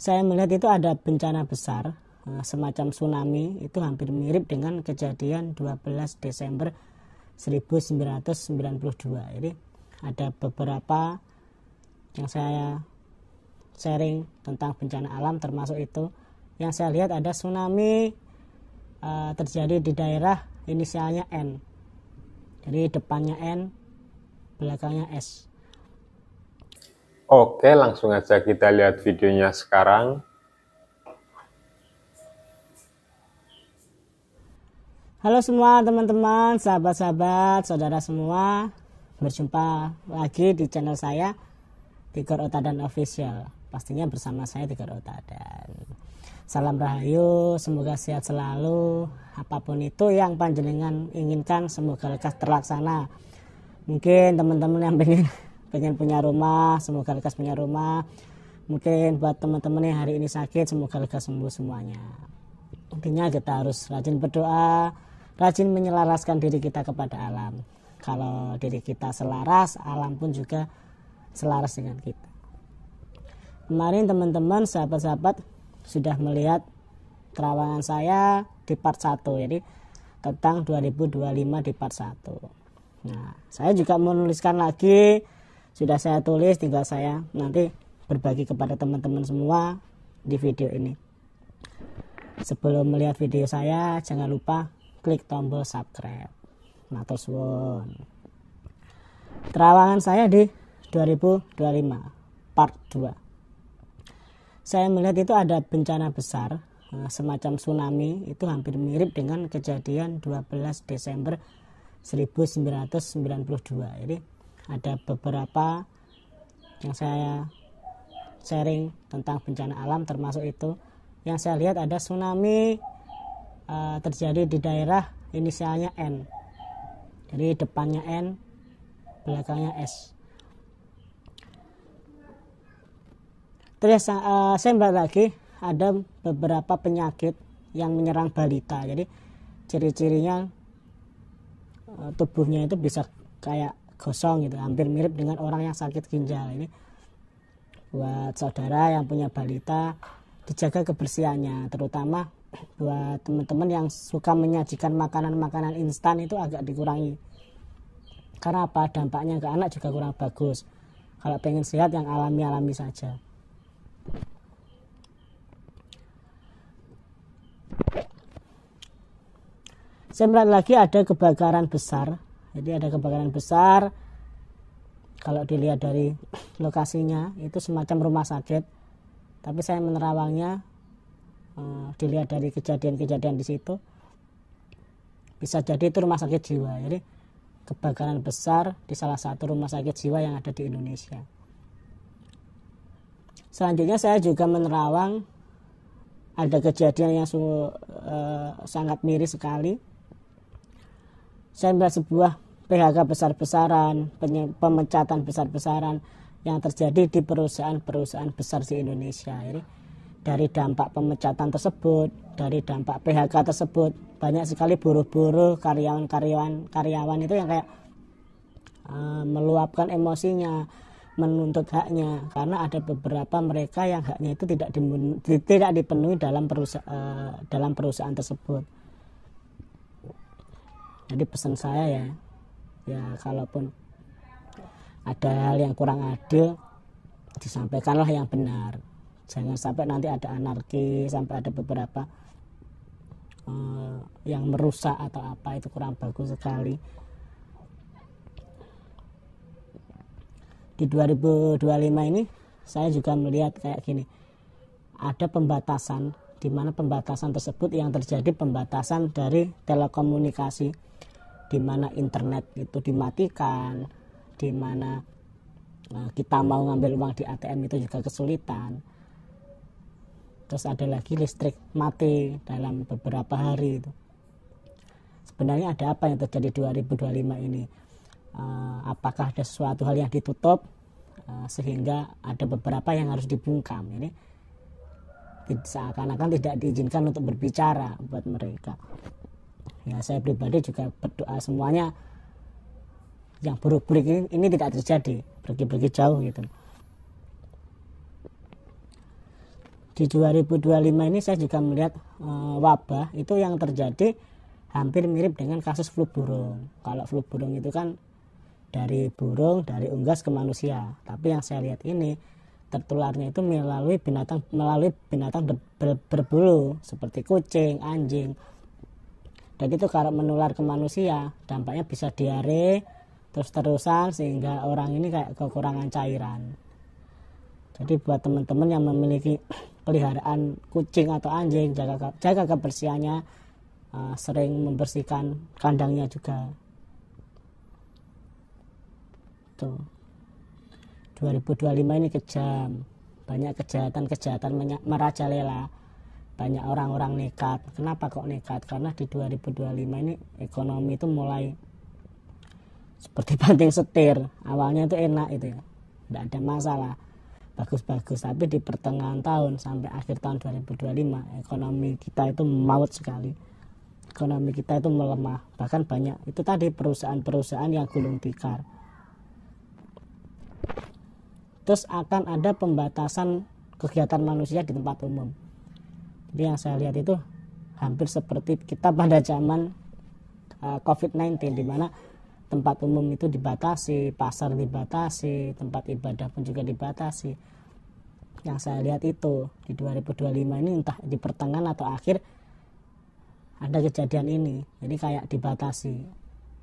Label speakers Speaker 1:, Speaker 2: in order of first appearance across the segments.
Speaker 1: Saya melihat itu ada bencana besar, semacam tsunami, itu hampir mirip dengan kejadian 12 Desember 1992. Jadi ada beberapa yang saya sharing tentang bencana alam, termasuk itu yang saya lihat ada tsunami terjadi di daerah inisialnya N. Jadi depannya N, belakangnya S.
Speaker 2: Oke, langsung aja kita lihat videonya sekarang.
Speaker 1: Halo semua teman-teman, sahabat-sahabat, saudara semua. Berjumpa lagi di channel saya, Tigor Otadan Official. Pastinya bersama saya, Tigor Otadan. Salam rahayu, semoga sehat selalu. Apapun itu yang panjenengan inginkan, semoga lekas terlaksana. Mungkin teman-teman yang pengen punya rumah, semoga lekas punya rumah. Mungkin buat teman-teman yang hari ini sakit, semoga lekas sembuh semuanya. Intinya kita harus rajin berdoa, rajin menyelaraskan diri kita kepada alam. Kalau diri kita selaras, alam pun juga selaras dengan kita. Kemarin teman-teman, sahabat-sahabat sudah melihat terawangan saya di part 1, jadi tentang 2025 di part 1. Nah, saya juga menuliskan lagi, sudah saya tulis, tinggal saya nanti berbagi kepada teman-teman semua di video ini. Sebelum melihat video saya, jangan lupa klik tombol subscribe. Matur suwun. Terawangan saya di 2025 part 2. Saya melihat itu ada bencana besar, semacam tsunami, itu hampir mirip dengan kejadian 12 Desember 1992. Jadi ada beberapa yang saya sharing tentang bencana alam, termasuk itu yang saya lihat ada tsunami terjadi di daerah inisialnya N. Jadi depannya N, belakangnya S. Terus saya melihat lagi ada beberapa penyakit yang menyerang balita. Jadi ciri-cirinya tubuhnya itu bisa kayak gosong gitu, hampir mirip dengan orang yang sakit ginjal. Ini buat saudara yang punya balita, dijaga kebersihannya, terutama buat teman-teman yang suka menyajikan makanan-makanan instan itu agak dikurangi. Karena apa? Dampaknya ke anak juga kurang bagus. Kalau pengen sehat yang alami-alami saja. Saya melihat lagi ada kebakaran besar. Jadi ada kebakaran besar. Kalau dilihat dari lokasinya itu semacam rumah sakit. Tapi saya menerawangnya, dilihat dari kejadian-kejadian di situ, bisa jadi itu rumah sakit jiwa. Jadi kebakaran besar di salah satu rumah sakit jiwa yang ada di Indonesia. Selanjutnya saya juga menerawang ada kejadian yang sangat miris sekali. Saya melihat sebuah PHK besar-besaran, pemecatan besar-besaran yang terjadi di perusahaan-perusahaan besar di Indonesia. Jadi dari dampak pemecatan tersebut, dari dampak PHK tersebut, banyak sekali buruh-buruh, karyawan itu yang kayak meluapkan emosinya, menuntut haknya, karena ada beberapa mereka yang haknya itu tidak dipenuhi dalam perusahaan tersebut. Jadi pesan saya ya kalaupun ada hal yang kurang adil, disampaikanlah yang benar. Jangan sampai nanti ada anarki, sampai ada beberapa yang merusak atau apa, itu kurang bagus sekali. Di 2025 ini saya juga melihat kayak gini, ada pembatasan, di mana pembatasan tersebut yang terjadi pembatasan dari telekomunikasi, di mana internet itu dimatikan, di mana kita mau ngambil uang di ATM itu juga kesulitan. Terus ada lagi listrik mati dalam beberapa hari itu. Sebenarnya ada apa yang terjadi 2025 ini? Apakah ada sesuatu hal yang ditutup sehingga ada beberapa yang harus dibungkam? Ini seakan-akan tidak diizinkan untuk berbicara buat mereka. Ya, saya pribadi juga berdoa semuanya yang buruk-buruk ini tidak terjadi, pergi-pergi jauh gitu. Di Di 2025 ini saya juga melihat wabah itu yang terjadi hampir mirip dengan kasus flu burung. Kalau flu burung itu kan dari burung, dari unggas ke manusia. Tapi yang saya lihat ini tertularnya itu melalui binatang berbulu seperti kucing, anjing. Dan itu kalau menular ke manusia, dampaknya bisa diare terus-terusan sehingga orang ini kayak kekurangan cairan. Jadi buat teman-teman yang memiliki peliharaan kucing atau anjing, jaga kebersihannya, sering membersihkan kandangnya juga. Tuh. 2025 ini kejam, banyak kejahatan merajalela, banyak orang-orang nekat. Kenapa kok nekat? Karena di 2025 ini ekonomi itu mulai seperti banting setir. Awalnya itu enak itu ya, tidak ada masalah, bagus-bagus. Tapi di pertengahan tahun sampai akhir tahun 2025 ekonomi kita itu maut sekali. Ekonomi kita itu melemah. Bahkan banyak itu tadi perusahaan-perusahaan yang gulung tikar. Terus akan ada pembatasan kegiatan manusia di tempat umum. Jadi yang saya lihat itu hampir seperti kita pada zaman COVID-19, di mana tempat umum itu dibatasi, pasar dibatasi, tempat ibadah pun juga dibatasi. Yang saya lihat itu di 2025 ini entah di pertengahan atau akhir ada kejadian ini. Jadi kayak dibatasi.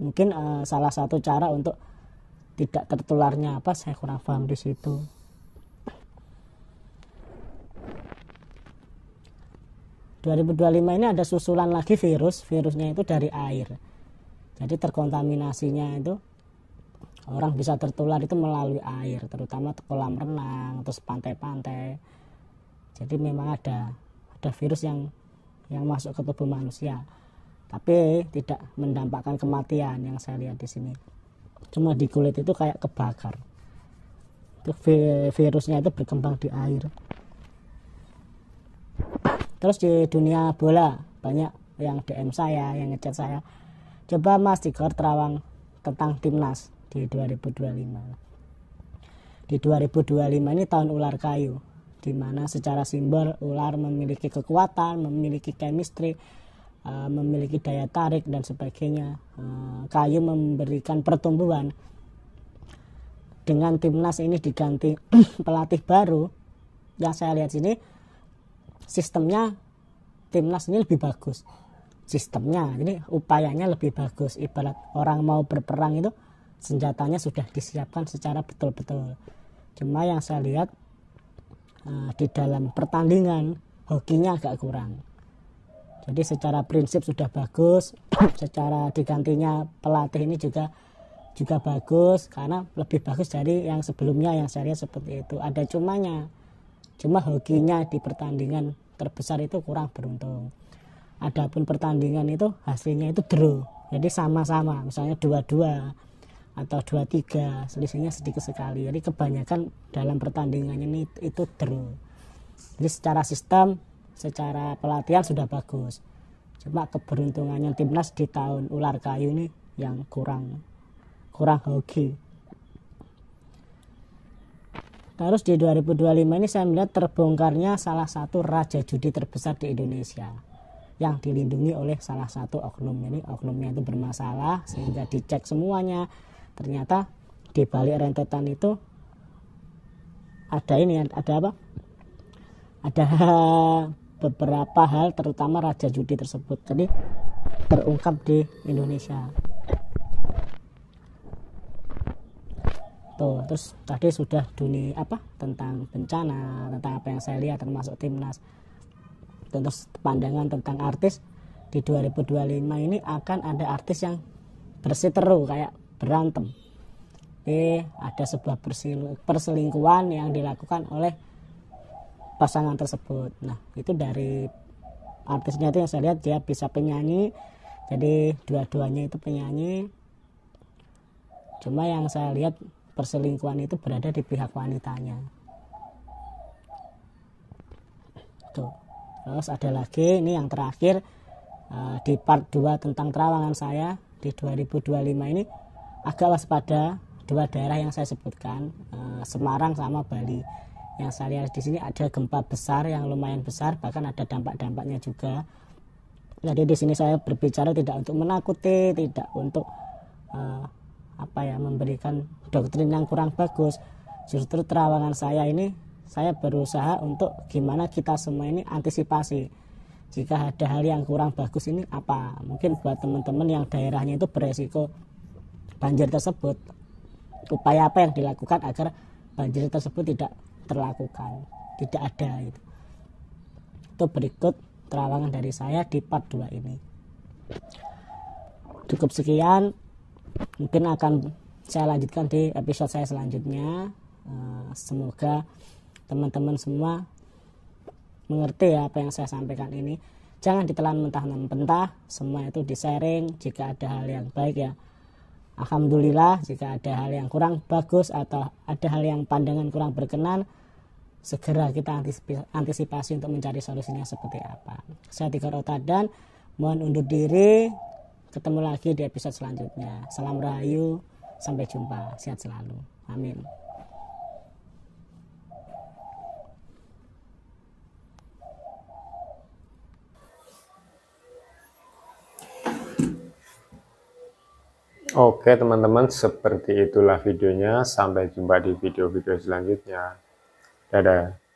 Speaker 1: Mungkin salah satu cara untuk tidak tertularnya apa, saya kurang paham di situ. Di 2025 ini ada susulan lagi virusnya itu dari air. Jadi terkontaminasinya itu orang bisa tertular itu melalui air, terutama kolam renang, terus pantai-pantai. Jadi memang ada virus yang masuk ke tubuh manusia, tapi tidak mendampakkan kematian yang saya lihat di sini. Cuma di kulit itu kayak kebakar. Itu virusnya itu berkembang di air. Terus di dunia bola banyak yang DM saya, yang ngechat saya, coba Mas Tigor terawang tentang timnas di 2025. Di 2025 ini tahun ular kayu, di mana secara simbol ular memiliki kekuatan, memiliki chemistry, memiliki daya tarik dan sebagainya. Kayu memberikan pertumbuhan. Dengan timnas ini diganti pelatih baru, yang saya lihat sini sistemnya timnas ini lebih bagus. Sistemnya, jadi upayanya lebih bagus. Ibarat orang mau berperang itu senjatanya sudah disiapkan secara betul-betul. Cuma yang saya lihat di dalam pertandingan hokinya agak kurang. Jadi secara prinsip sudah bagus, secara digantinya pelatih ini juga bagus, karena lebih bagus dari yang sebelumnya yang saya lihat seperti itu. Ada cumanya, cuma hokinya di pertandingan terbesar itu kurang beruntung. Adapun pertandingan itu hasilnya itu draw, jadi sama-sama, misalnya 2-2 atau 2-3, selisihnya sedikit sekali. Jadi kebanyakan dalam pertandingan ini itu draw. Jadi secara sistem, secara pelatihan sudah bagus, cuma keberuntungannya timnas di tahun ular kayu ini yang kurang hoki. Terus di 2025 ini saya melihat terbongkarnya salah satu raja judi terbesar di Indonesia yang dilindungi oleh salah satu oknum. Ini oknumnya itu bermasalah sehingga dicek semuanya, ternyata di balik rentetan itu ada beberapa hal, terutama raja judi tersebut. Jadi terungkap di Indonesia. Tuh, terus tadi sudah tentang bencana, tentang apa yang saya lihat termasuk timnas. Terus pandangan tentang artis di 2025 ini akan ada artis yang bersiteru kayak berantem. Ada sebuah perselingkuhan yang dilakukan oleh pasangan tersebut. Nah, itu dari artisnya itu yang saya lihat dia bisa penyanyi, jadi dua-duanya itu penyanyi. Cuma yang saya lihat perselingkuhan itu berada di pihak wanitanya. Tuh. Terus ada lagi, ini yang terakhir di part 2 tentang terawangan saya di 2025 ini agak waspada dua daerah yang saya sebutkan, Semarang sama Bali. Yang saya lihat di sini ada gempa besar yang lumayan besar, bahkan ada dampak-dampaknya juga. Jadi di sini saya berbicara tidak untuk menakuti, tidak untuk memberikan doktrin yang kurang bagus. Justru terawangan saya ini, saya berusaha untuk gimana kita semua ini antisipasi. Jika ada hal yang kurang bagus ini apa? Mungkin buat teman-teman yang daerahnya itu beresiko banjir tersebut, upaya apa yang dilakukan agar banjir tersebut tidak terlakukan, tidak ada gitu. Itu berikut terawangan dari saya di part 2 ini. Cukup sekian, mungkin akan saya lanjutkan di episode saya selanjutnya. Semoga teman-teman semua mengerti ya apa yang saya sampaikan ini. Jangan ditelan mentah-mentah, semua itu di-sharing. Jika ada hal yang baik ya alhamdulillah, jika ada hal yang kurang bagus atau ada hal yang pandangan kurang berkenan, segera kita antisipasi untuk mencari solusinya seperti apa. Saya Tigor Otadan, mohon undur diri. Ketemu lagi di episode selanjutnya. Salam rahayu, sampai jumpa, sehat selalu, amin.
Speaker 2: Oke teman-teman, seperti itulah videonya. Sampai jumpa di video-video selanjutnya. Dadah.